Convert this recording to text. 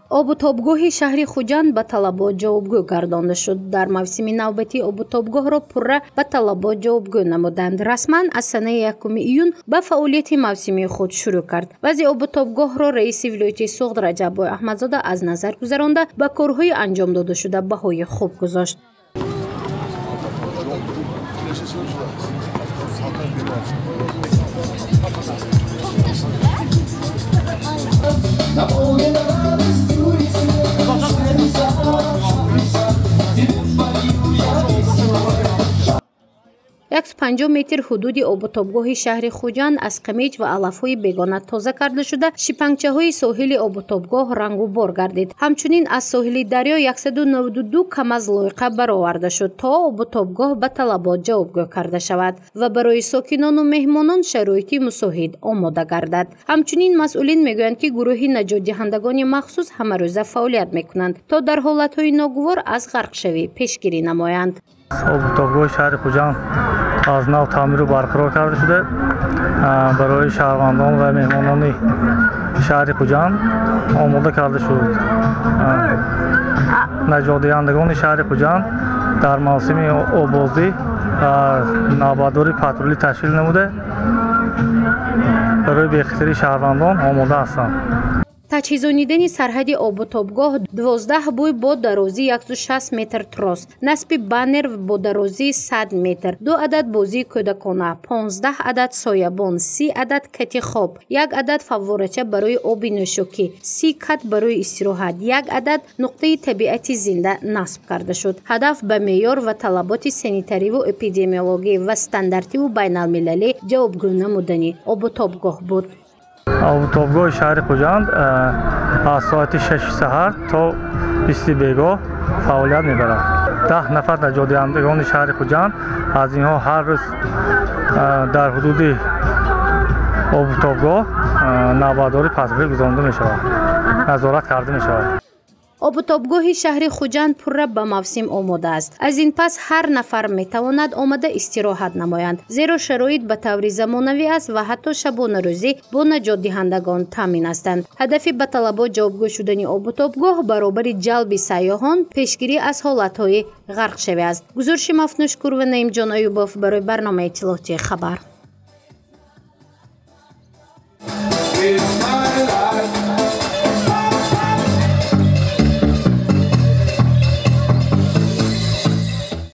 обутобгоҳи шаҳри Хуҷанд ба талабот ҷавобгӯ гардонда шуд. Дар мавсими навбатӣ обутобгоҳро пурра ба талабот ҷавобгӯ намуданд. Расман аз санаи 1 июн ба фаъолияти мавсимии худ шурӯъ кард. Вазъи обутобгоҳро раиси вилояти Суғд Раҷаббой Аҳмадзода аз назар гузаронда ба корҳои анҷомдодашуда баҳои хуб гузошт. یک 50 метр ҳудуди обутобгоҳи шаҳри Хуҷанд аз қимич ва алафҳои бегона тоза карда шуда, шипангчаҳои соҳили обутобгоҳ рангу бор гардид. Ҳамчунин аз соҳили дарё 192 камаз лойқа бароварда шуд, то обутобгоҳ ба талабот ҷавобгӯ карда шавад ва барои сокинону меҳмонон шароити мусоид омода гардад. Ҳамчунин масъулин мегӯянд, ки гурӯҳи наҷотдиҳандагони махсус ҳамарӯза фаъолият мекунанд, то дар ҳолатҳои ногувор аз ғарқшавӣ пешгирӣ намоянд. обутобгоҳи шаҳри Хуҷанд аз нав таъмиру барқарор карда шуда, барои шаҳрвандон ва меҳмонони шаҳри Хуҷанд омода карда шуд. наҷотдиҳандагони шаҳри Хуҷанд дар мавсими обозӣ навбатдори патрулӣ ташкил намуда, барои бехатари шаҳрвандон омода ҳастанд. таҷҳизонидани сарҳади обутобгоҳ 12 бӯй бо дарозии 160 метр трос, насби баннер бо дарозии 100 метр, 2 адад бозии кӯдакона, 15 адад соябон, 30 адад кати хоб, 1 адад фавворача барои оби нӯшокӣ, 30 кат барои истироҳат, 1 адад нуқтаи табиати зинда насб карда шуд. ҳадаф ба меъёр ва талаботи санитариву эпидемиологӣ ва стандартиву байналмилалӣ ҷавобгӯ намудани обутобгоҳ буд. обутобгоҳи шаҳри Хуҷанд аз соати 6 саҳар то 20 бегоҳ фаъолият мебарад. 10 нафар наҷотдиҳандагони шаҳри Хуҷанд аз инҳо ҳар рӯз дар ҳудуди обутобгоҳ навбатдори патрулӣ гузаронда мешавад, назорат карда мешавад. обутобгоҳи шаҳри Хуҷанд пурра ба мавсим омода аст. аз ин пас ҳар нафар метавонад омада истироҳат намоянд, зеро шароит ба таври замонавӣ аст ва ҳатто шабона рӯзӣ бо наҷотдиҳандагон таъмин ҳастанд. ҳадафи ба талабот ҷавобгӯ шудани обутобгоҳ баробари ҷалби сайёҳон пешгирӣ аз ҳолатҳои ғарқшавӣ аст. гузориши Мафнушкур ва Наимҷон Аюбов барои барномаи иттилоотии хабар.